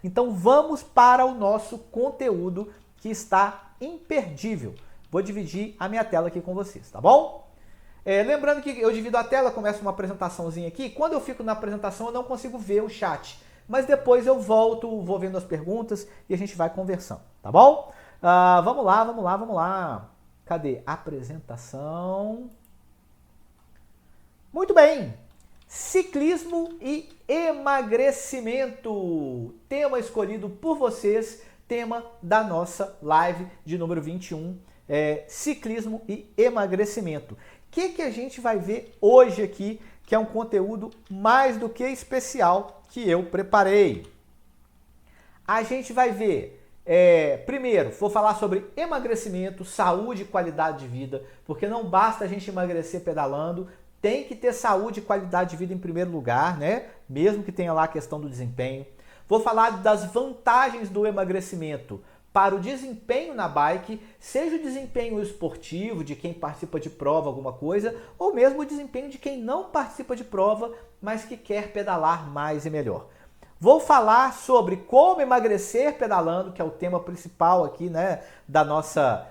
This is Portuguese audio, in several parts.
Então vamos para o nosso conteúdo que está imperdível. Vou dividir a minha tela aqui com vocês, tá bom? Lembrando que eu divido a tela, começo uma apresentaçãozinha aqui. Quando eu fico na apresentação eu não consigo ver o chat, mas depois eu volto, vou vendo as perguntas e a gente vai conversando, tá bom? Vamos lá. Cadê? Apresentação. Muito bem. Ciclismo e emagrecimento. Tema escolhido por vocês, tema da nossa live de número 21. Ciclismo e emagrecimento. O que a gente vai ver hoje aqui, que é um conteúdo mais do que especial que eu preparei. A gente vai ver, primeiro, vou falar sobre emagrecimento, saúde e qualidade de vida, porque não basta a gente emagrecer pedalando, tem que ter saúde e qualidade de vida em primeiro lugar, né? Mesmo que tenha lá a questão do desempenho. Vou falar das vantagens do emagrecimento para o desempenho na bike, seja o desempenho esportivo de quem participa de prova, alguma coisa, ou mesmo o desempenho de quem não participa de prova, mas que quer pedalar mais e melhor. Vou falar sobre como emagrecer pedalando, que é o tema principal aqui, né, da nossa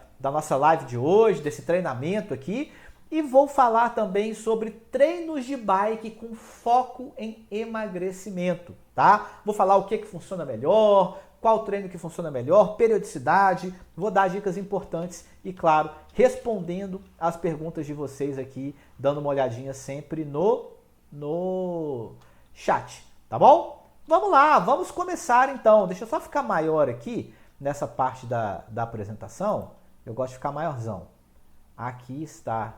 live de hoje, desse treinamento aqui. E vou falar também sobre treinos de bike com foco em emagrecimento, tá? Vou falar o que funciona melhor, qual treino que funciona melhor, periodicidade, vou dar dicas importantes e, claro, respondendo as perguntas de vocês aqui, dando uma olhadinha sempre no chat, tá bom? Vamos lá, vamos começar então. Deixa eu só ficar maior aqui nessa parte da apresentação. Eu gosto de ficar maiorzão. Aqui está.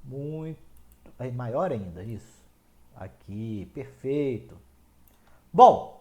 Muito maior ainda, isso. Aqui, perfeito. Bom,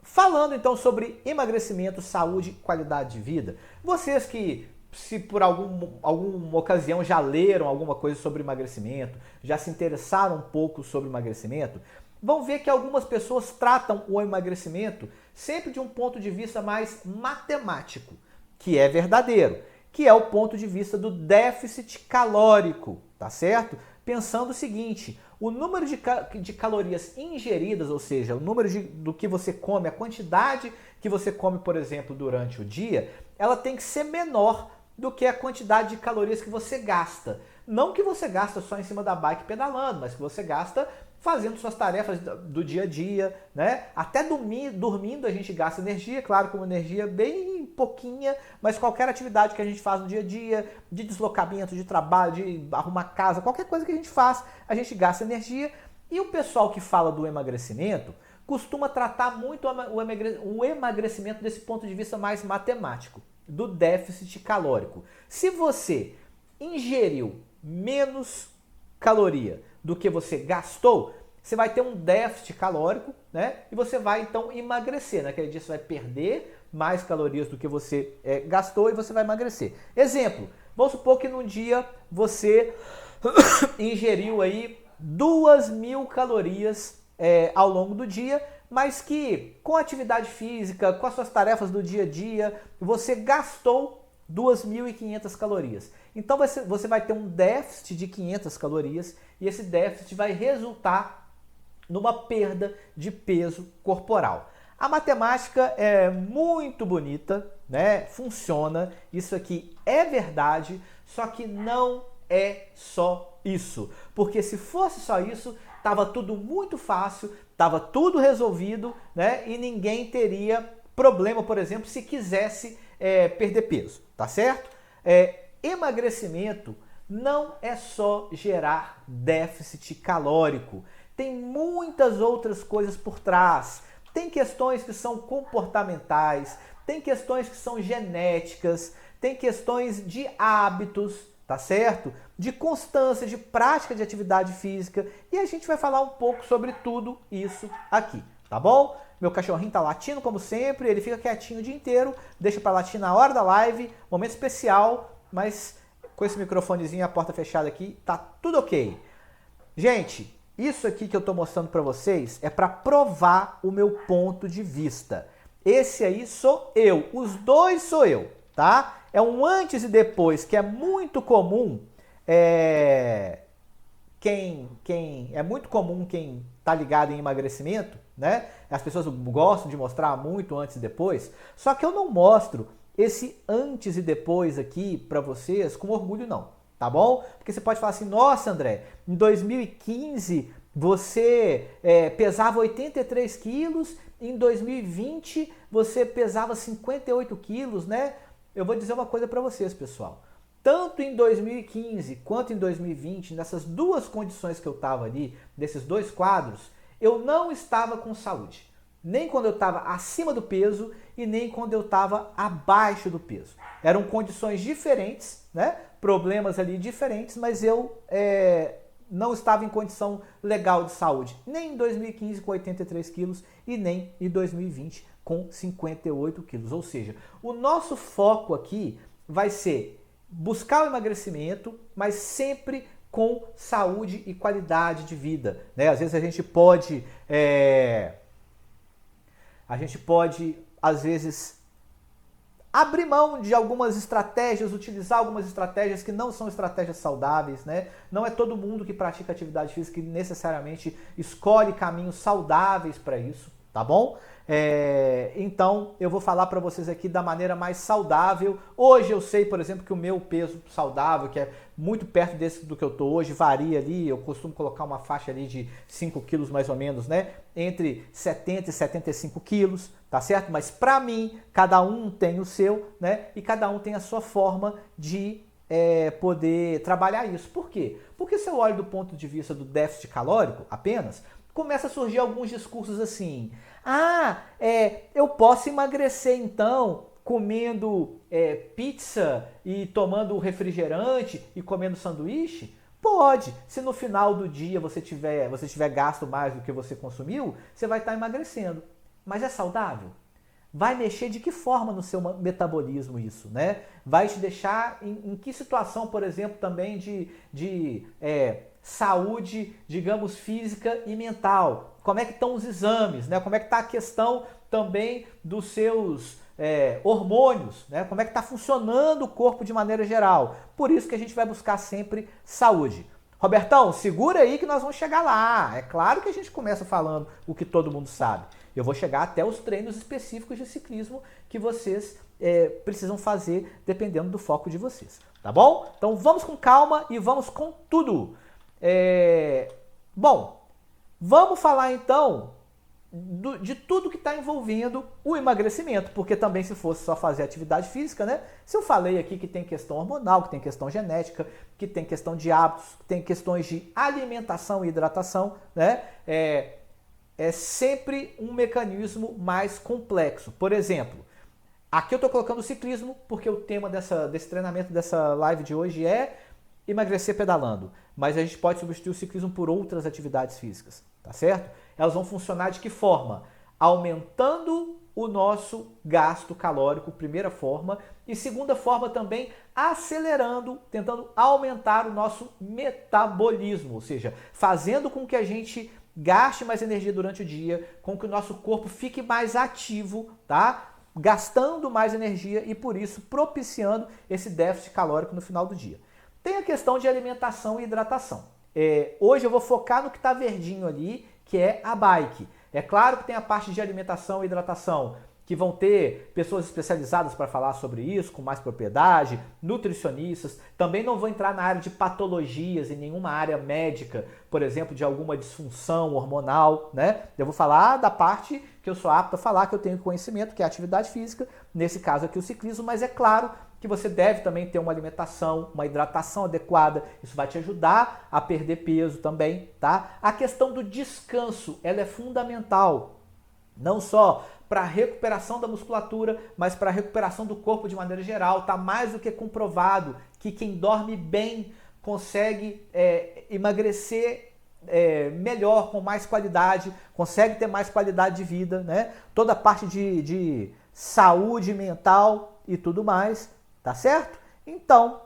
falando então sobre emagrecimento, saúde e qualidade de vida, vocês que se por alguma ocasião já leram alguma coisa sobre emagrecimento, já se interessaram um pouco sobre emagrecimento, vão ver que algumas pessoas tratam o emagrecimento sempre de um ponto de vista mais matemático, que é verdadeiro, que é o ponto de vista do déficit calórico, tá certo? Pensando o seguinte, o número de calorias ingeridas, ou seja, o número do que você come, a quantidade que você come, por exemplo, durante o dia, ela tem que ser menor do que a quantidade de calorias que você gasta. Não que você gasta só em cima da bike pedalando, mas que você gasta fazendo suas tarefas do dia a dia, né? Até dormindo a gente gasta energia, claro que uma energia bem pouquinha, mas qualquer atividade que a gente faz no dia a dia, de deslocamento, de trabalho, de arrumar casa, qualquer coisa que a gente faz, a gente gasta energia. E o pessoal que fala do emagrecimento costuma tratar muito o emagrecimento desse ponto de vista mais matemático, do déficit calórico. Se você ingeriu menos caloria do que você gastou, você vai ter um déficit calórico, né? E você vai então emagrecer. Naquele dia você vai perder mais calorias do que você gastou e você vai emagrecer. Exemplo, vamos supor que num dia você ingeriu aí 2.000 calorias ao longo do dia, mas que com a atividade física, com as suas tarefas do dia a dia, você gastou 2.500 calorias. Então você vai ter um déficit de 500 calorias e esse déficit vai resultar numa perda de peso corporal. A matemática é muito bonita, né? Funciona, isso aqui é verdade, só que não é só isso. Porque se fosse só isso, estava tudo muito fácil, estava tudo resolvido, né? E ninguém teria problema, por exemplo, se quisesse perder peso, tá certo? Emagrecimento não é só gerar déficit calórico, tem muitas outras coisas por trás. Tem questões que são comportamentais, tem questões que são genéticas, tem questões de hábitos, tá certo? De constância, de prática de atividade física, e a gente vai falar um pouco sobre tudo isso aqui, tá bom? Meu cachorrinho tá latindo como sempre, ele fica quietinho o dia inteiro, deixa para latir na hora da live, momento especial, mas com esse microfonezinho e a porta fechada aqui, tá tudo ok. Gente, isso aqui que eu tô mostrando para vocês é para provar o meu ponto de vista. Esse aí sou eu, os dois sou eu, tá? É um antes e depois que é muito comum, quem tá ligado em emagrecimento, né? As pessoas gostam de mostrar muito antes e depois, só que eu não mostro esse antes e depois aqui para vocês com orgulho não, tá bom? Porque você pode falar assim, nossa André, em 2015 você pesava 83 quilos, em 2020 você pesava 58 quilos, né? Eu vou dizer uma coisa para vocês, pessoal. Tanto em 2015 quanto em 2020, nessas duas condições que eu estava ali, nesses dois quadros, eu não estava com saúde. Nem quando eu estava acima do peso e nem quando eu estava abaixo do peso. Eram condições diferentes, né? Problemas ali diferentes, mas eu não estava em condição legal de saúde. Nem em 2015 com 83 quilos e nem em 2020 com 58 quilos. Ou seja, o nosso foco aqui vai ser buscar o emagrecimento, mas sempre com saúde e qualidade de vida, né? Às vezes a gente pode, às vezes, abrir mão de algumas estratégias, utilizar algumas estratégias que não são estratégias saudáveis, né? Não é todo mundo que pratica atividade física que necessariamente escolhe caminhos saudáveis para isso, tá bom? Então eu vou falar para vocês aqui da maneira mais saudável. Hoje eu sei, por exemplo, que o meu peso saudável, que é muito perto desse do que eu tô hoje, varia ali, eu costumo colocar uma faixa ali de 5 quilos mais ou menos, né? Entre 70 e 75 quilos, tá certo? Mas para mim, cada um tem o seu, né? E cada um tem a sua forma de poder trabalhar isso. Por quê? Porque se eu olho do ponto de vista do déficit calórico apenas, começa a surgir alguns discursos assim, eu posso emagrecer então comendo pizza e tomando refrigerante e comendo sanduíche? Pode. Se no final do dia você tiver gasto mais do que você consumiu, você vai estar emagrecendo. Mas é saudável? Vai mexer de que forma no seu metabolismo isso, né? Vai te deixar em que situação, por exemplo, também de saúde, digamos, física e mental? Como é que estão os exames, né? Como é que está a questão também dos seus hormônios, né? Como é que está funcionando o corpo de maneira geral? Por isso que a gente vai buscar sempre saúde. Robertão, segura aí que nós vamos chegar lá. É claro que a gente começa falando o que todo mundo sabe. Eu vou chegar até os treinos específicos de ciclismo que vocês precisam fazer dependendo do foco de vocês, tá bom? Então vamos com calma e vamos com tudo. Bom, vamos falar então de tudo que está envolvendo o emagrecimento, porque também se fosse só fazer atividade física, né? Se eu falei aqui que tem questão hormonal, que tem questão genética, que tem questão de hábitos, que tem questões de alimentação e hidratação, né? É sempre um mecanismo mais complexo. Por exemplo, aqui eu estou colocando o ciclismo porque o tema desse treinamento, dessa live de hoje é emagrecer pedalando. Mas a gente pode substituir o ciclismo por outras atividades físicas, tá certo? Elas vão funcionar de que forma? Aumentando o nosso gasto calórico, primeira forma, e segunda forma também acelerando, tentando aumentar o nosso metabolismo, ou seja, fazendo com que a gente gaste mais energia durante o dia, com que o nosso corpo fique mais ativo, tá? Gastando mais energia e por isso propiciando esse déficit calórico no final do dia. Tem a questão de alimentação e hidratação. Hoje eu vou focar no que está verdinho ali, que é a bike. É claro que tem a parte de alimentação e hidratação, que vão ter pessoas especializadas para falar sobre isso, com mais propriedade, nutricionistas. Também não vou entrar na área de patologias, em nenhuma área médica, por exemplo, de alguma disfunção hormonal, né? Eu vou falar da parte que eu sou apto a falar, que eu tenho conhecimento, que é a atividade física, nesse caso aqui o ciclismo, mas é claro que você deve também ter uma alimentação, uma hidratação adequada, isso vai te ajudar a perder peso também, tá? A questão do descanso, ela é fundamental, não só para a recuperação da musculatura, mas para a recuperação do corpo de maneira geral. Está mais do que comprovado que quem dorme bem consegue emagrecer melhor, com mais qualidade, consegue ter mais qualidade de vida, né? Toda a parte de saúde mental e tudo mais, tá certo? Então,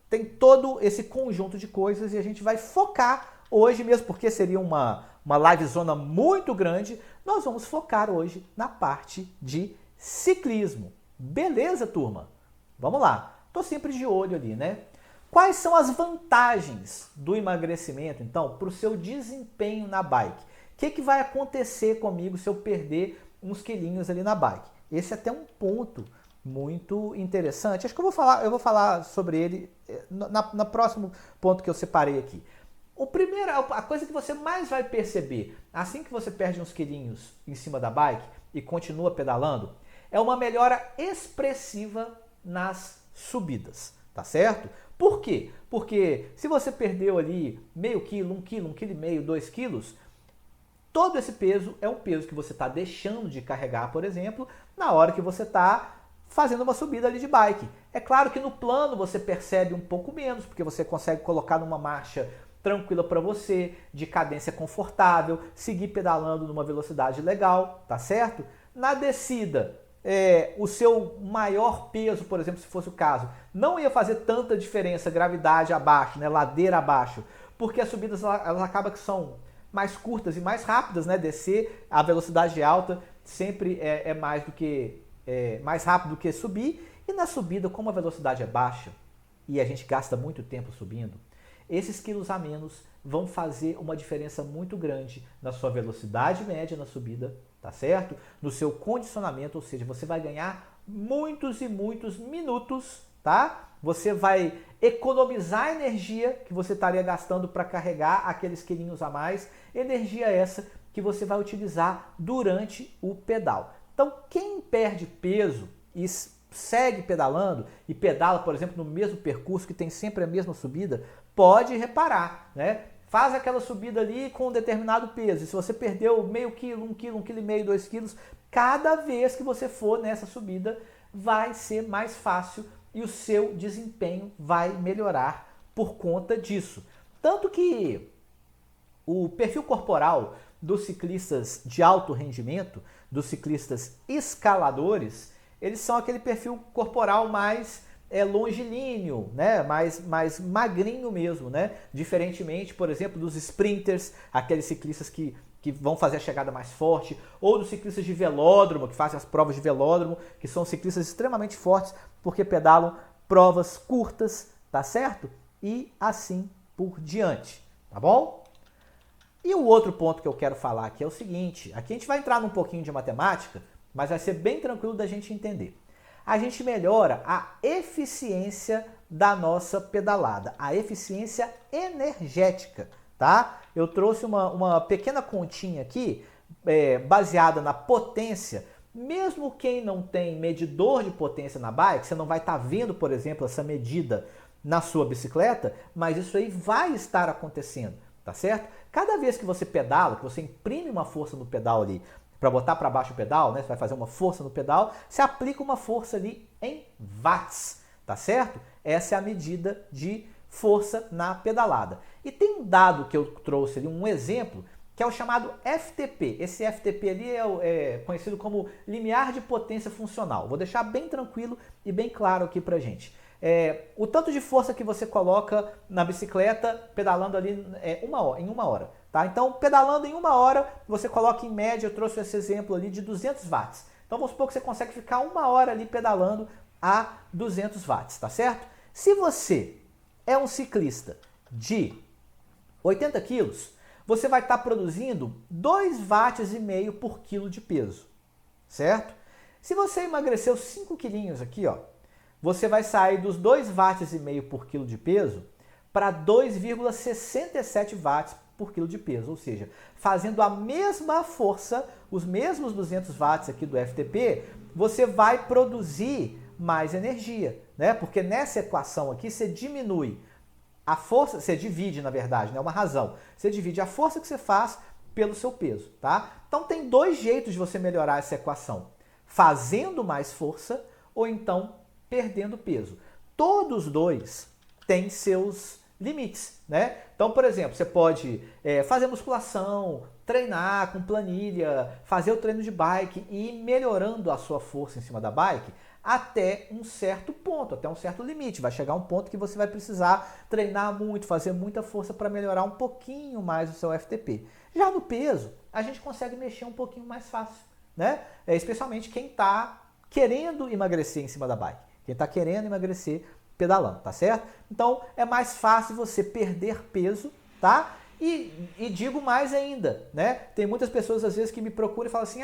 tem todo esse conjunto de coisas e a gente vai focar hoje mesmo, porque seria uma livezona muito grande, nós vamos focar hoje na parte de ciclismo. Beleza, turma? Vamos lá. Tô sempre de olho ali, né? Quais são as vantagens do emagrecimento, então, para o seu desempenho na bike? que vai acontecer comigo se eu perder uns quilinhos ali na bike? Esse é até um ponto muito interessante. Acho que eu vou falar sobre ele no próximo ponto que eu separei aqui. A coisa que você mais vai perceber assim que você perde uns quilinhos em cima da bike e continua pedalando é uma melhora expressiva nas subidas, tá certo? Por quê? Porque se você perdeu ali meio quilo, 1 quilo e meio, 2 quilos, todo esse peso é um peso que você está deixando de carregar, por exemplo, na hora que você está fazendo uma subida ali de bike. É claro que no plano você percebe um pouco menos, porque você consegue colocar numa marcha tranquila para você, de cadência confortável, seguir pedalando numa velocidade legal, tá certo? Na descida, o seu maior peso, por exemplo, se fosse o caso, não ia fazer tanta diferença, gravidade abaixo, né, ladeira abaixo, porque as subidas elas acabam que são mais curtas e mais rápidas, né? Descer a velocidade alta sempre é mais rápido do que subir, e na subida, como a velocidade é baixa e a gente gasta muito tempo subindo, esses quilos a menos vão fazer uma diferença muito grande na sua velocidade média na subida, tá certo? No seu condicionamento, ou seja, você vai ganhar muitos e muitos minutos, tá? Você vai economizar energia que você estaria gastando para carregar aqueles quilinhos a mais, energia essa que você vai utilizar durante o pedal. Então, quem perde peso e segue pedalando e pedala, por exemplo, no mesmo percurso que tem sempre a mesma subida, pode reparar, né? Faz aquela subida ali com um determinado peso. E se você perdeu meio quilo, 1 quilo e meio, 2 quilos, cada vez que você for nessa subida vai ser mais fácil e o seu desempenho vai melhorar por conta disso. Tanto que o perfil corporal dos ciclistas de alto rendimento, dos ciclistas escaladores, eles são aquele perfil corporal mais longilíneo, né? mais magrinho mesmo, né? Diferentemente, por exemplo, dos sprinters, aqueles ciclistas que vão fazer a chegada mais forte, ou dos ciclistas de velódromo, que fazem as provas de velódromo, que são ciclistas extremamente fortes porque pedalam provas curtas, tá certo? E assim por diante, tá bom? E o outro ponto que eu quero falar aqui é o seguinte, aqui a gente vai entrar num pouquinho de matemática, mas vai ser bem tranquilo da gente entender. A gente melhora a eficiência da nossa pedalada, a eficiência energética, tá? Eu trouxe uma pequena continha aqui, baseada na potência. Mesmo quem não tem medidor de potência na bike, você não vai estar vendo, por exemplo, essa medida na sua bicicleta, mas isso aí vai estar acontecendo, tá certo? Cada vez que você pedala, que você imprime uma força no pedal ali, para botar para baixo o pedal, né? Você vai fazer uma força no pedal, você aplica uma força ali em watts, tá certo? Essa é a medida de força na pedalada. E tem um dado que eu trouxe ali, um exemplo, que é o chamado FTP. Esse FTP ali é conhecido como limiar de potência funcional. Vou deixar bem tranquilo e bem claro aqui pra gente. O tanto de força que você coloca na bicicleta pedalando ali em uma hora. Tá? Então, pedalando em 1 hora, você coloca em média, eu trouxe esse exemplo ali de 200 watts. Então, vamos supor que você consegue ficar 1 hora ali pedalando a 200 watts, tá certo? Se você é um ciclista de 80 quilos, você vai estar produzindo 2,5 watts por quilo de peso, certo? Se você emagreceu 5 quilinhos aqui, ó, você vai sair dos 2,5 watts por quilo de peso para 2,67 watts por quilo de peso, ou seja, fazendo a mesma força, os mesmos 200 watts aqui do FTP, você vai produzir mais energia, né? Porque nessa equação aqui você diminui a força, você divide, na verdade, né? Uma razão. Você divide a força que você faz pelo seu peso, tá? Então tem 2 jeitos de você melhorar essa equação: fazendo mais força ou então perdendo peso. Todos os dois têm seus limites, né? Então, por exemplo, você pode fazer musculação, treinar com planilha, fazer o treino de bike e ir melhorando a sua força em cima da bike até um certo ponto, até um certo limite. Vai chegar um ponto que você vai precisar treinar muito, fazer muita força para melhorar um pouquinho mais o seu FTP. Já no peso, a gente consegue mexer um pouquinho mais fácil, né? Especialmente quem está querendo emagrecer em cima da bike, quem está querendo emagrecer pedalando, tá certo? Então é mais fácil você perder peso, tá? E digo mais ainda, né? Tem muitas pessoas às vezes que me procuram e falam assim,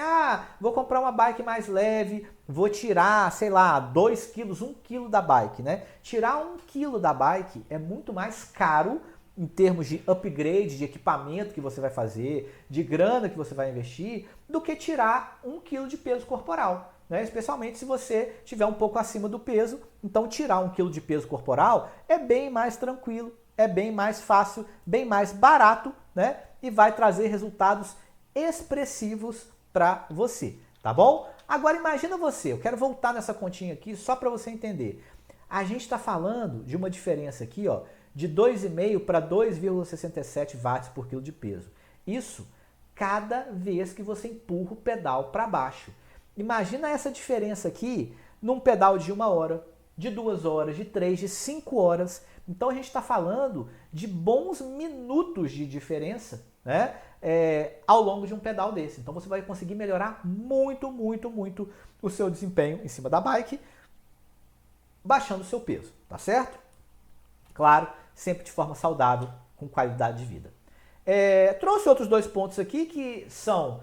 vou comprar uma bike mais leve, vou tirar, sei lá, 2 quilos, 1 quilo da bike, né? Tirar 1 quilo da bike é muito mais caro em termos de upgrade, de equipamento que você vai fazer, de grana que você vai investir, do que tirar 1 quilo de peso corporal, né? Especialmente se você estiver um pouco acima do peso, então tirar 1 quilo de peso corporal é bem mais tranquilo, é bem mais fácil, bem mais barato, né? E vai trazer resultados expressivos para você, tá bom? Agora imagina você, eu quero voltar nessa continha aqui só para você entender. A gente está falando de uma diferença aqui, ó, de 2,5 para 2,67 watts por quilo de peso. Isso cada vez que você empurra o pedal para baixo. Imagina essa diferença aqui num pedal de 1 hora, de 2 horas, de 3, de 5 horas. Então a gente está falando de bons minutos de diferença, né, ao longo de um pedal desse. Então você vai conseguir melhorar muito, muito, muito o seu desempenho em cima da bike, baixando o seu peso, tá certo? Claro, sempre de forma saudável, com qualidade de vida. Trouxe outros 2 pontos aqui que são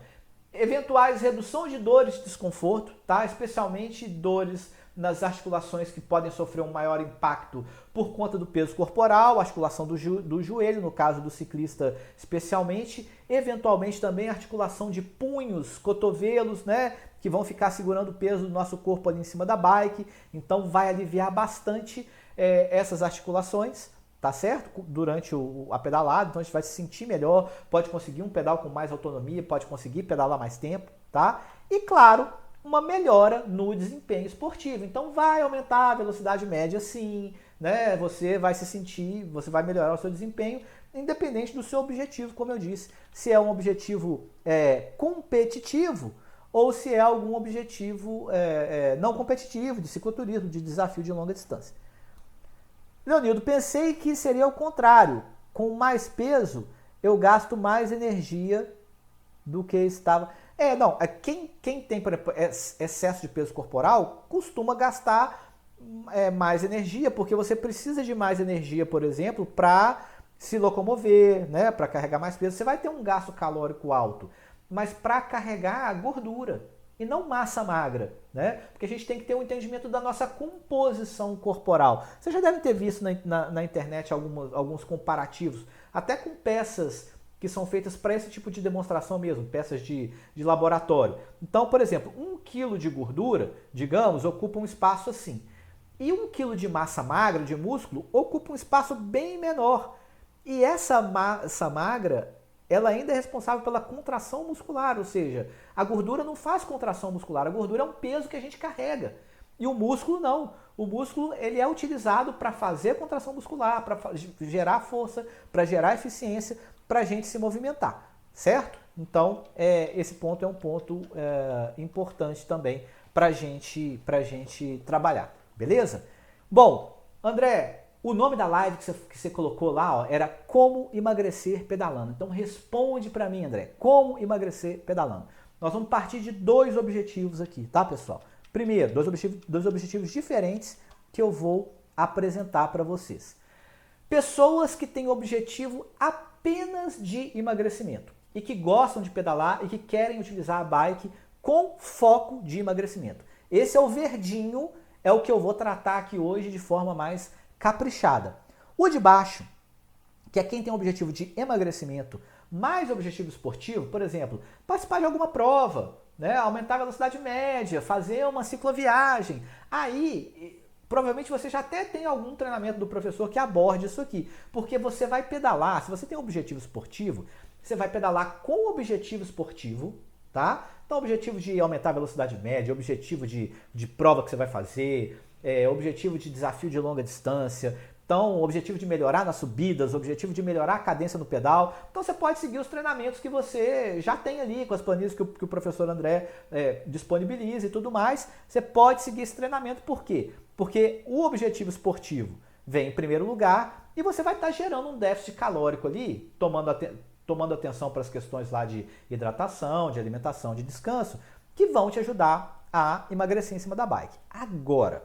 eventuais redução de dores de desconforto, tá? Especialmente dores nas articulações que podem sofrer um maior impacto por conta do peso corporal, articulação do joelho, no caso do ciclista especialmente, eventualmente também articulação de punhos, cotovelos, né, que vão ficar segurando o peso do nosso corpo ali em cima da bike, então vai aliviar bastante essas articulações, tá certo? Durante a pedalada, então a gente vai se sentir melhor, pode conseguir um pedal com mais autonomia, pode conseguir pedalar mais tempo, tá? E claro, uma melhora no desempenho esportivo. Então vai aumentar a velocidade média sim, né? Você vai se sentir, você vai melhorar o seu desempenho, independente do seu objetivo, como eu disse. Se é um objetivo competitivo ou se é algum objetivo não competitivo, de cicloturismo, de desafio de longa distância. Leonildo, pensei que seria o contrário. Com mais peso, eu gasto mais energia do que estava... Quem tem, por exemplo, excesso de peso corporal costuma gastar mais energia, porque você precisa de mais energia, por exemplo, para se locomover, né, para carregar mais peso. Você vai ter um gasto calórico alto, mas para carregar gordura e não massa magra, né? Porque a gente tem que ter um entendimento da nossa composição corporal. Você já deve ter visto na internet alguns comparativos, até com peças que são feitas para esse tipo de demonstração mesmo, peças de laboratório. Então, por exemplo, 1 kg de gordura, digamos, ocupa um espaço assim. E 1 kg de massa magra, de músculo, ocupa um espaço bem menor. E essa massa magra, ela ainda é responsável pela contração muscular, ou seja, a gordura não faz contração muscular, a gordura é um peso que a gente carrega. E o músculo não. O músculo ele é utilizado para fazer contração muscular, para gerar força, para gerar eficiência, para a gente se movimentar, certo? Então, esse ponto é um ponto importante também para a gente trabalhar, beleza? Bom, André, o nome da live que você colocou lá, ó, era Como Emagrecer Pedalando. Então responde para mim, André, como emagrecer pedalando? Nós vamos partir de 2 objetivos aqui, tá, pessoal? Primeiro, 2 objetivos diferentes que eu vou apresentar para vocês. Pessoas que têm objetivo apenas de emagrecimento e que gostam de pedalar e que querem utilizar a bike com foco de emagrecimento. Esse é o verdinho, é o que eu vou tratar aqui hoje de forma mais caprichada. O de baixo, que é quem tem objetivo de emagrecimento mais objetivo esportivo, por exemplo, participar de alguma prova, né, aumentar a velocidade média, fazer uma cicloviagem. Aí, provavelmente você já até tem algum treinamento do professor que aborde isso aqui, porque você vai pedalar, se você tem um objetivo esportivo, você vai pedalar com o objetivo esportivo, tá? Então, objetivo de aumentar a velocidade média, objetivo de prova que você vai fazer, objetivo de desafio de longa distância, então, objetivo de melhorar nas subidas, objetivo de melhorar a cadência no pedal. Então, você pode seguir os treinamentos que você já tem ali, com as planilhas que o professor André disponibiliza e tudo mais. Você pode seguir esse treinamento, por quê? Porque o objetivo esportivo vem em primeiro lugar e você vai estar gerando um déficit calórico ali, tomando atenção para as questões lá de hidratação, de alimentação, de descanso, que vão te ajudar a emagrecer em cima da bike. Agora,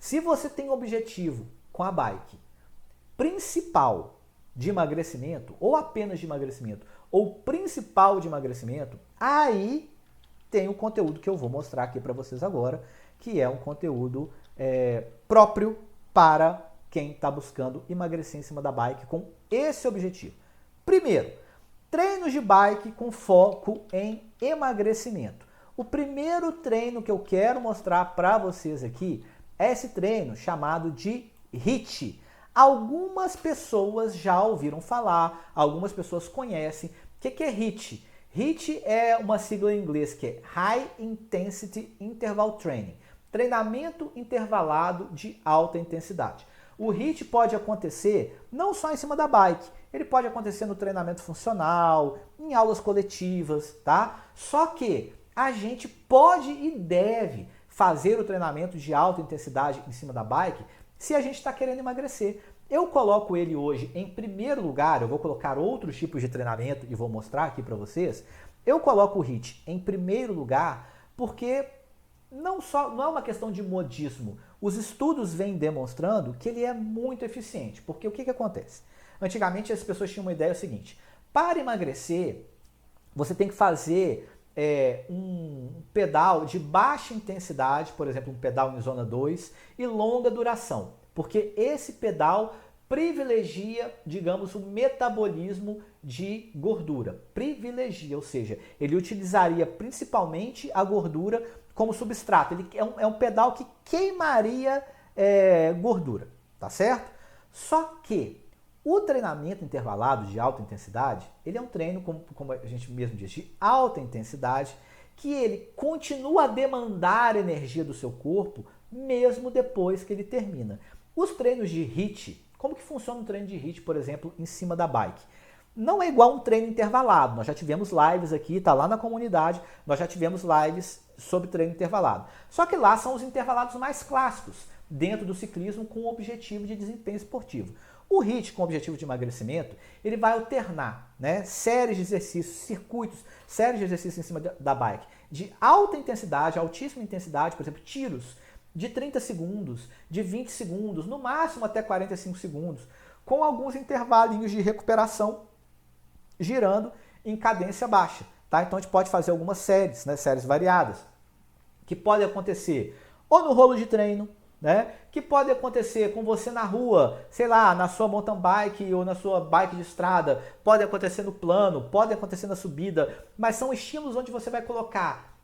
se você tem um objetivo com a bike principal de emagrecimento, ou apenas de emagrecimento, ou principal de emagrecimento, aí tem o conteúdo que eu vou mostrar aqui para vocês agora, que é um conteúdo próprio para quem está buscando emagrecer em cima da bike com esse objetivo. Primeiro, treinos de bike com foco em emagrecimento. O primeiro treino que eu quero mostrar para vocês aqui é esse treino chamado de HIIT. Algumas pessoas já ouviram falar, algumas pessoas conhecem. O que é HIIT? HIIT é uma sigla em inglês que é High Intensity Interval Training, treinamento intervalado de alta intensidade. O HIIT pode acontecer não só em cima da bike, ele pode acontecer no treinamento funcional, em aulas coletivas, tá? Só que a gente pode e deve fazer o treinamento de alta intensidade em cima da bike se a gente está querendo emagrecer. Eu coloco ele hoje em primeiro lugar, eu vou colocar outros tipos de treinamento e vou mostrar aqui para vocês. Eu coloco o HIIT em primeiro lugar porque não é uma questão de modismo. Os estudos vêm demonstrando que ele é muito eficiente. Porque o que acontece? Antigamente as pessoas tinham uma ideia seguinte: para emagrecer, você tem que fazer um pedal de baixa intensidade, por exemplo, um pedal em zona 2 e longa duração, porque esse pedal privilegia, digamos, o metabolismo de gordura. Privilegia, ou seja, ele utilizaria principalmente a gordura como substrato. Ele é um pedal que queimaria gordura, tá certo? Só que o treinamento intervalado de alta intensidade, ele é um treino, como a gente mesmo diz, de alta intensidade, que ele continua a demandar energia do seu corpo, mesmo depois que ele termina. Os treinos de HIIT, como que funciona um treino de HIIT, por exemplo, em cima da bike? Não é igual um treino intervalado. Nós já tivemos lives aqui, tá lá na comunidade, nós já tivemos lives sobre treino intervalado. Só que lá são os intervalados mais clássicos, dentro do ciclismo, com o objetivo de desempenho esportivo. O HIIT, com o objetivo de emagrecimento, ele vai alternar, né, séries de exercícios, circuitos, séries de exercícios em cima da bike, de alta intensidade, altíssima intensidade, por exemplo, tiros de 30 segundos, de 20 segundos, no máximo até 45 segundos, com alguns intervalinhos de recuperação girando em cadência baixa. Tá? Então a gente pode fazer algumas séries, né, séries variadas, que podem acontecer ou no rolo de treino, né, que pode acontecer com você na rua, sei lá, na sua mountain bike ou na sua bike de estrada, pode acontecer no plano, pode acontecer na subida, mas são estímulos onde você vai colocar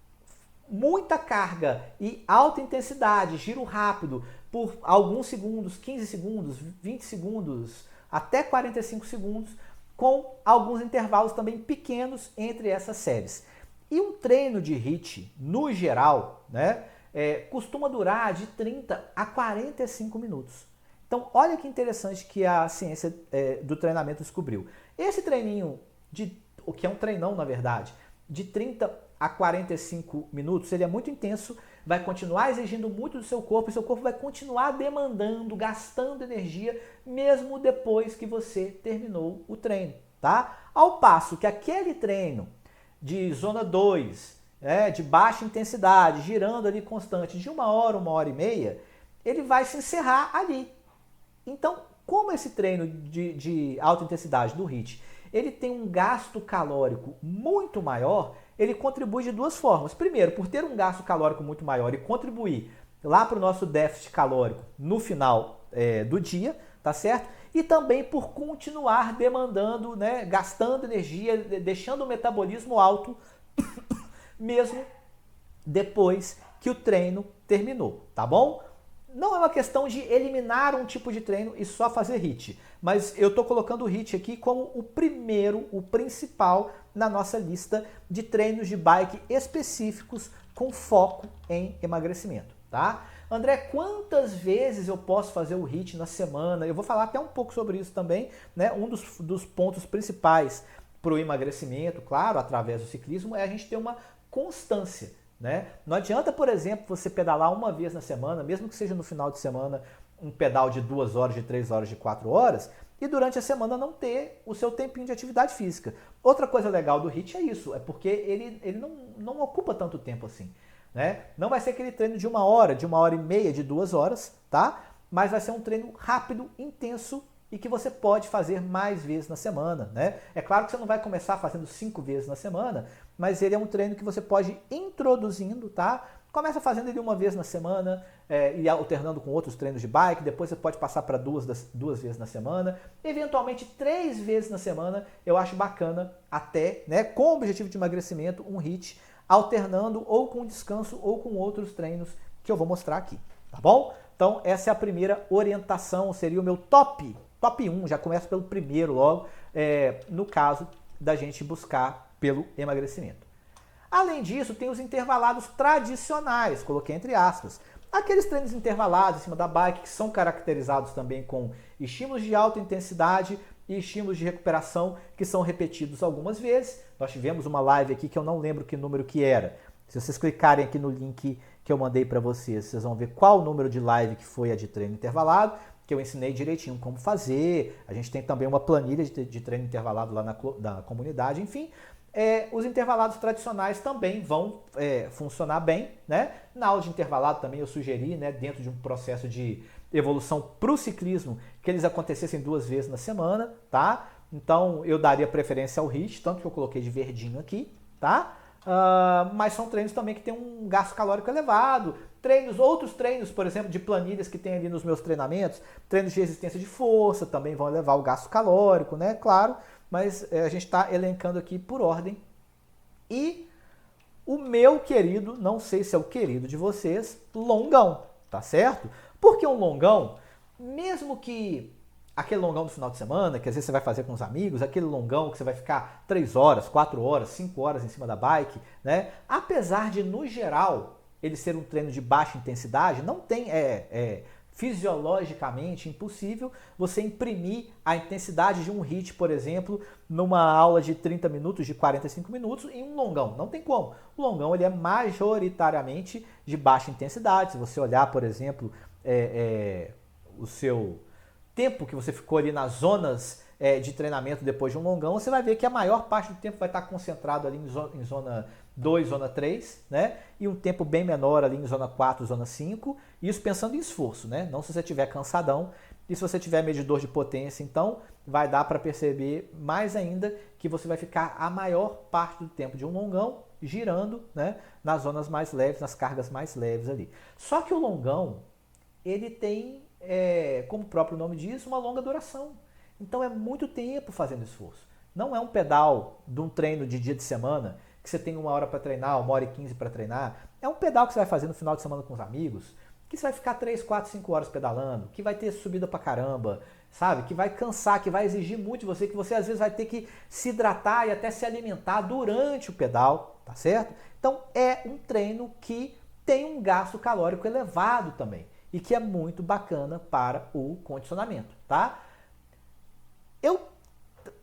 muita carga e alta intensidade, giro rápido, por alguns segundos, 15 segundos, 20 segundos, até 45 segundos, com alguns intervalos também pequenos entre essas séries. E um treino de HIIT, no geral, né, costuma durar de 30 a 45 minutos. Então, olha que interessante que a ciência do treinamento descobriu. Esse treininho, o que é um treinão, na verdade, de 30 a 45 minutos, ele é muito intenso, vai continuar exigindo muito do seu corpo, e seu corpo vai continuar demandando, gastando energia, mesmo depois que você terminou o treino, tá? Ao passo que aquele treino de zona 2, de baixa intensidade, girando ali constante, de 1 hora e meia, ele vai se encerrar ali. Então, como esse treino de alta intensidade do HIIT, ele tem um gasto calórico muito maior, ele contribui de duas formas. Primeiro, por ter um gasto calórico muito maior e contribuir lá para o nosso déficit calórico no final do dia, tá certo? E também por continuar demandando, né, gastando energia, deixando o metabolismo alto, mesmo depois que o treino terminou, tá bom? Não é uma questão de eliminar um tipo de treino e só fazer HIIT, mas eu estou colocando o HIIT aqui como o primeiro, o principal na nossa lista de treinos de bike específicos com foco em emagrecimento, tá? André, quantas vezes eu posso fazer o HIIT na semana? Eu vou falar até um pouco sobre isso também, né? Um dos pontos principais para o emagrecimento, claro, através do ciclismo, é a gente ter uma constância, né? Não adianta, por exemplo, você pedalar uma vez na semana, mesmo que seja no final de semana, um pedal de 2 horas, de 3 horas, de 4 horas, e durante a semana não ter o seu tempinho de atividade física. Outra coisa legal do HIIT é isso, é porque ele não ocupa tanto tempo assim, né? Não vai ser aquele treino de 1 hora, de 1 hora e meia, de 2 horas, tá? Mas vai ser um treino rápido, intenso e que você pode fazer mais vezes na semana, né? É claro que você não vai começar fazendo 5 vezes na semana, mas ele é um treino que você pode ir introduzindo, tá? Começa fazendo ele uma vez na semana e alternando com outros treinos de bike, depois você pode passar para duas vezes na semana, eventualmente 3 vezes na semana, eu acho bacana até, né, com o objetivo de emagrecimento, um HIIT, alternando ou com descanso ou com outros treinos que eu vou mostrar aqui, tá bom? Então essa é a primeira orientação, seria o meu top 1, já começa pelo primeiro logo, no caso da gente buscar pelo emagrecimento. Além disso, tem os intervalados tradicionais, coloquei entre aspas. Aqueles treinos intervalados em cima da bike que são caracterizados também com estímulos de alta intensidade e estímulos de recuperação que são repetidos algumas vezes. Nós tivemos uma live aqui que eu não lembro que número que era. Se vocês clicarem aqui no link que eu mandei para vocês, vocês vão ver qual o número de live que foi a de treino intervalado, que eu ensinei direitinho como fazer. A gente tem também uma planilha de treino intervalado lá na comunidade, enfim. Os intervalados tradicionais também vão funcionar bem, né? Na aula de intervalado também eu sugeri, né, dentro de um processo de evolução para o ciclismo, que eles acontecessem 2 vezes na semana, tá? Então eu daria preferência ao HIIT, tanto que eu coloquei de verdinho aqui, tá? Mas são treinos também que têm um gasto calórico elevado, outros treinos, por exemplo, de planilhas que tem ali nos meus treinamentos, treinos de resistência de força também vão elevar o gasto calórico, né? Claro, mas a gente está elencando aqui por ordem. E o meu querido, não sei se é o querido de vocês, longão, tá certo? Porque um longão, mesmo que aquele longão do final de semana, que às vezes você vai fazer com os amigos, aquele longão que você vai ficar 3 horas, 4 horas, 5 horas em cima da bike, né? Apesar de, no geral, ele ser um treino de baixa intensidade, não tem, fisiologicamente impossível você imprimir a intensidade de um HIIT, por exemplo, numa aula de 30 minutos, de 45 minutos, em um longão. Não tem como. O longão ele é majoritariamente de baixa intensidade. Se você olhar, por exemplo, o seu tempo que você ficou ali nas zonas de treinamento depois de um longão, você vai ver que a maior parte do tempo vai estar concentrado ali em zona 2, zona 3, né? E um tempo bem menor ali em zona 4, zona 5. Isso pensando em esforço, né? Não se você estiver cansadão. E se você tiver medidor de potência, então vai dar para perceber mais ainda que você vai ficar a maior parte do tempo de um longão girando, né, nas zonas mais leves, nas cargas mais leves ali. Só que o longão, ele tem, como o próprio nome diz, uma longa duração. Então é muito tempo fazendo esforço. Não é um pedal de um treino de dia de semana que você tem 1 hora para treinar, 1h15 para treinar. É um pedal que você vai fazer no final de semana com os amigos, que você vai ficar 3, 4, 5 horas pedalando, que vai ter subida pra caramba, sabe? Que vai cansar, que vai exigir muito de você, que você às vezes vai ter que se hidratar e até se alimentar durante o pedal, tá certo? Então é um treino que tem um gasto calórico elevado também e que é muito bacana para o condicionamento, tá?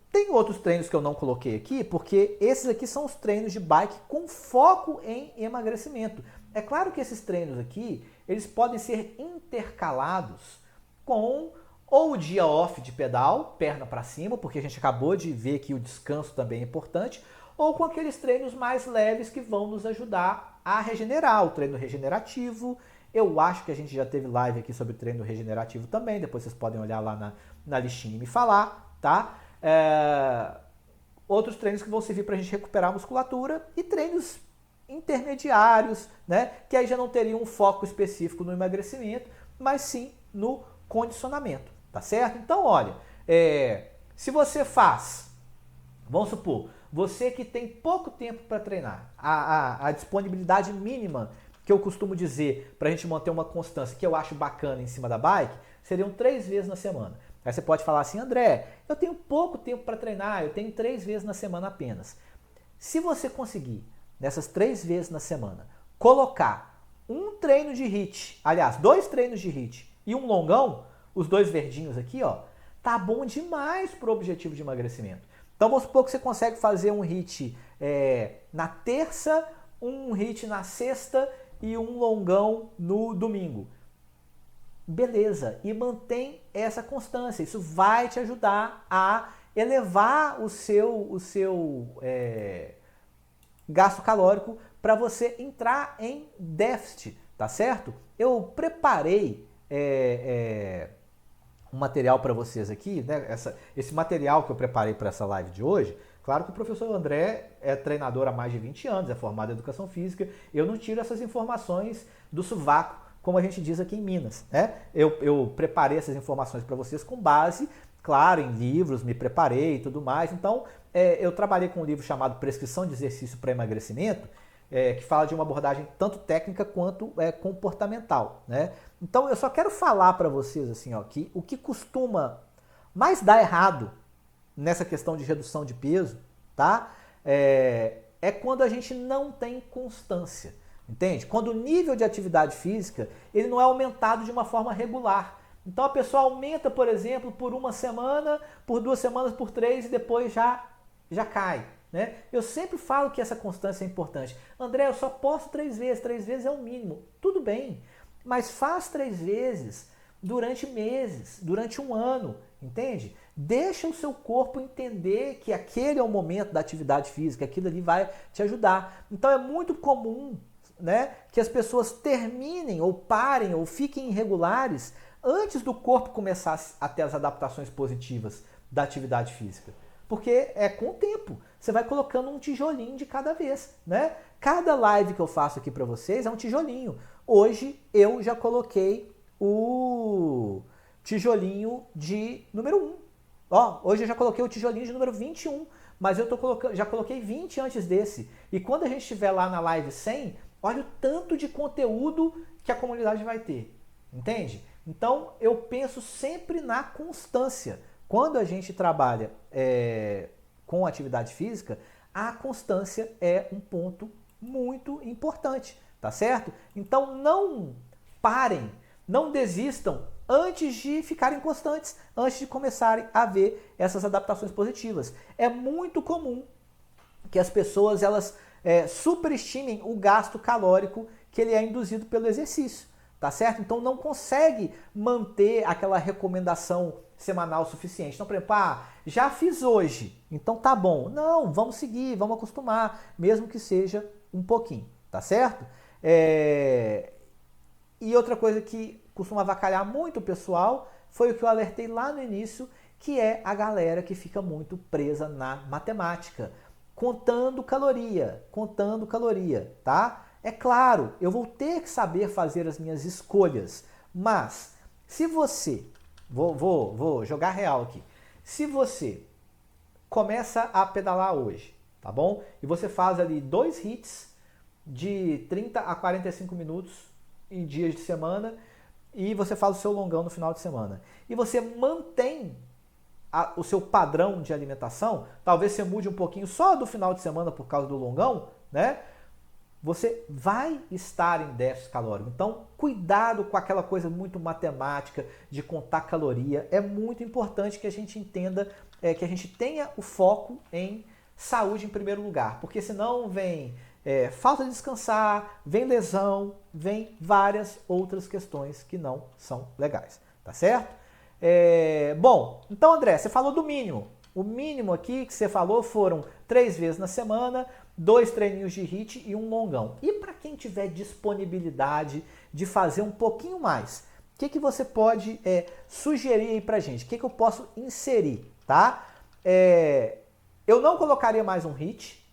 Tem outros treinos que eu não coloquei aqui, porque esses aqui são os treinos de bike com foco em emagrecimento. É claro que esses treinos aqui, eles podem ser intercalados com ou o dia off de pedal, perna para cima, porque a gente acabou de ver que o descanso também é importante, ou com aqueles treinos mais leves que vão nos ajudar a regenerar, o treino regenerativo. Eu acho que a gente já teve live aqui sobre treino regenerativo também, depois vocês podem olhar lá na listinha e me falar, tá? Outros treinos que vão servir para a gente recuperar a musculatura e treinos intermediários, né, que aí já não teriam um foco específico no emagrecimento, mas sim no condicionamento, tá certo? Então, olha, se você faz, vamos supor, você que tem pouco tempo para treinar, a disponibilidade mínima que eu costumo dizer para a gente manter uma constância que eu acho bacana em cima da bike, seriam 3 vezes na semana. Aí você pode falar assim, André, eu tenho pouco tempo para treinar, eu tenho 3 vezes na semana apenas. Se você conseguir, nessas 3 vezes na semana, colocar um treino de HIIT, aliás, 2 treinos de HIIT e um longão, os 2 verdinhos aqui, ó, tá bom demais para o objetivo de emagrecimento. Então vamos supor que você consegue fazer um HIIT na terça, um HIIT na sexta e um longão no domingo. Beleza, e mantém essa constância. Isso vai te ajudar a elevar o seu gasto calórico para você entrar em déficit, tá certo? Eu preparei um material para vocês aqui, né? Esse material que eu preparei para essa live de hoje. Claro que o professor André é treinador há mais de 20 anos, é formado em educação física. Eu não tiro essas informações do sovaco, como a gente diz aqui em Minas, né? Eu preparei essas informações para vocês com base, claro, em livros, me preparei e tudo mais. Então, eu trabalhei com um livro chamado Prescrição de Exercício para Emagrecimento, que fala de uma abordagem tanto técnica quanto comportamental, né? Então, eu só quero falar para vocês assim, ó, que o que costuma mais dar errado nessa questão de redução de peso, tá? É quando a gente não tem constância, entende? Quando o nível de atividade física ele não é aumentado de uma forma regular. Então a pessoa aumenta, por exemplo, por uma semana, por 2 semanas, por 3 e depois já cai, né? Eu sempre falo que essa constância é importante. André, eu só posso 3 vezes, 3 vezes é o mínimo. Tudo bem, mas faz 3 vezes durante meses, durante um ano, entende? Deixa o seu corpo entender que aquele é o momento da atividade física, aquilo ali vai te ajudar. Então é muito comum, né, que as pessoas terminem ou parem ou fiquem irregulares antes do corpo começar a ter as adaptações positivas da atividade física. Porque é com o tempo, você vai colocando um tijolinho de cada vez, né? Cada live que eu faço aqui para vocês é um tijolinho. Hoje eu já coloquei o tijolinho de número 1. Ó, hoje eu já coloquei o tijolinho de número 21, mas eu já coloquei 20 antes desse. E quando a gente estiver lá na live 100, olha o tanto de conteúdo que a comunidade vai ter, entende? Então eu penso sempre na constância. Quando a gente trabalha com atividade física, a constância é um ponto muito importante, tá certo? Então não parem, não desistam antes de ficarem constantes, antes de começarem a ver essas adaptações positivas. É muito comum que as pessoas elas superestimem o gasto calórico que ele é induzido pelo exercício, tá certo? Então não consegue manter aquela recomendação semanal suficiente. Então, por exemplo, já fiz hoje, então tá bom. Não, vamos seguir, vamos acostumar, mesmo que seja um pouquinho, tá certo? E outra coisa que costuma avacalhar muito o pessoal foi o que eu alertei lá no início, que é a galera que fica muito presa na matemática, contando caloria, tá? É claro, eu vou ter que saber fazer as minhas escolhas, mas se você, vou jogar real aqui, se você começa a pedalar hoje, tá bom? E você faz ali 2 hits de 30 a 45 minutos em dias de semana, e você faz o seu longão no final de semana. E você mantém o seu padrão de alimentação, talvez você mude um pouquinho só do final de semana por causa do longão, né? Você vai estar em déficit calórico. Então, cuidado com aquela coisa muito matemática de contar caloria. É muito importante que a gente entenda, que a gente tenha o foco em saúde em primeiro lugar, porque senão vem falta de descansar, vem lesão, vem várias outras questões que não são legais, tá certo? Bom, então André, você falou do mínimo. O mínimo aqui que você falou foram 3 vezes na semana, 2 treininhos de HIIT e um longão. E para quem tiver disponibilidade de fazer um pouquinho mais, o que você pode sugerir aí pra gente? O que eu posso inserir, tá? Eu não colocaria mais um HIIT.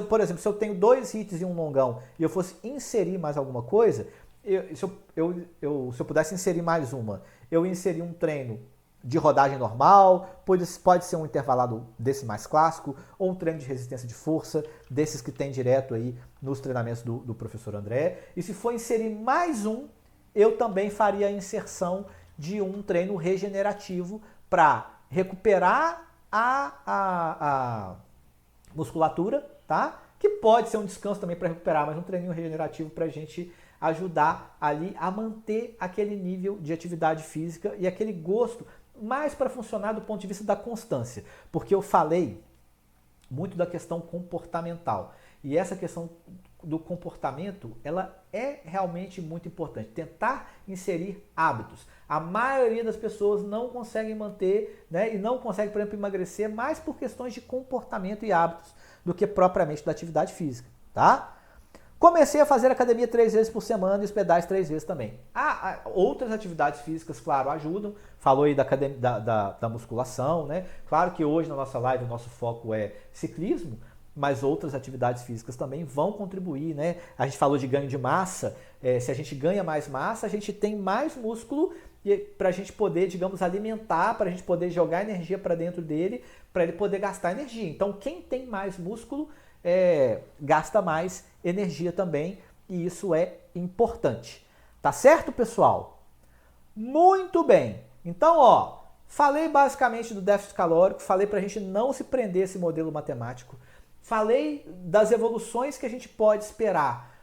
Por exemplo, se eu tenho 2 hits e um longão e eu fosse inserir mais alguma coisa, se eu pudesse inserir mais uma, eu inserir um treino de rodagem normal, pode ser um intervalado desse mais clássico, ou um treino de resistência de força, desses que tem direto aí nos treinamentos do professor André. E se for inserir mais um, eu também faria a inserção de um treino regenerativo para recuperar a musculatura, tá? Que pode ser um descanso também para recuperar, mas um treininho regenerativo para a gente ajudar ali a manter aquele nível de atividade física e aquele gosto, mais para funcionar do ponto de vista da constância, porque eu falei muito da questão comportamental, e essa questão do comportamento, ela é realmente muito importante, tentar inserir hábitos. A maioria das pessoas não conseguem manter, né, e não consegue, por exemplo, emagrecer mais por questões de comportamento e hábitos do que propriamente da atividade física, tá? Comecei a fazer academia 3 vezes por semana e os pedais 3 vezes também. Outras atividades físicas, claro, ajudam. Falou aí da musculação, né? Claro que hoje na nossa live o nosso foco é ciclismo, mas outras atividades físicas também vão contribuir, né? A gente falou de ganho de massa. Se a gente ganha mais massa, a gente tem mais músculo para a gente poder, digamos, alimentar, para a gente poder jogar energia para dentro dele, para ele poder gastar energia. Então, quem tem mais músculo gasta mais energia também, e isso é importante. Tá certo, pessoal? Muito bem. Então, ó, falei basicamente do déficit calórico, falei para a gente não se prender a esse modelo matemático, falei das evoluções que a gente pode esperar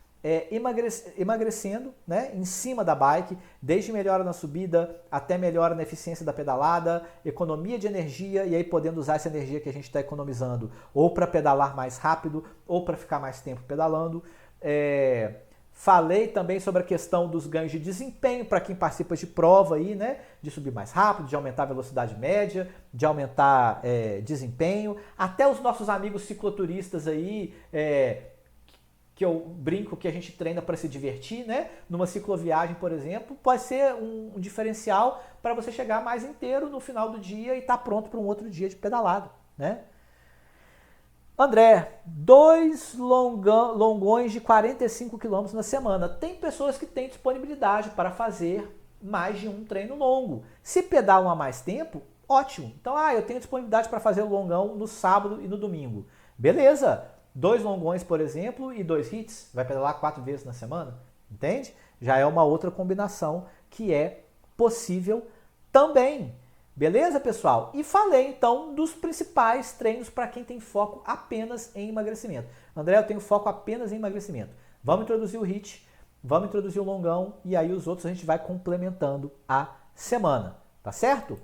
emagrecendo, né, em cima da bike, desde melhora na subida até melhora na eficiência da pedalada, economia de energia, e aí podendo usar essa energia que a gente está economizando ou para pedalar mais rápido ou para ficar mais tempo pedalando. Falei também sobre a questão dos ganhos de desempenho para quem participa de prova aí, né? De subir mais rápido, de aumentar a velocidade média, de aumentar desempenho. Até os nossos amigos cicloturistas aí, que eu brinco que a gente treina para se divertir, né? Numa cicloviagem, por exemplo, pode ser um diferencial para você chegar mais inteiro no final do dia e estar pronto para um outro dia de pedalada, né? André, 2 longões de 45 km na semana. Tem pessoas que têm disponibilidade para fazer mais de um treino longo. Se pedalam há mais tempo, ótimo. Então, eu tenho disponibilidade para fazer o longão no sábado e no domingo. Beleza. 2 longões, por exemplo, e 2 hits, vai pedalar 4 vezes na semana, entende? Já é uma outra combinação que é possível também. Beleza, pessoal? E falei, então, dos principais treinos para quem tem foco apenas em emagrecimento. André, eu tenho foco apenas em emagrecimento. Vamos introduzir o hit, vamos introduzir o longão, e aí os outros a gente vai complementando a semana, tá certo?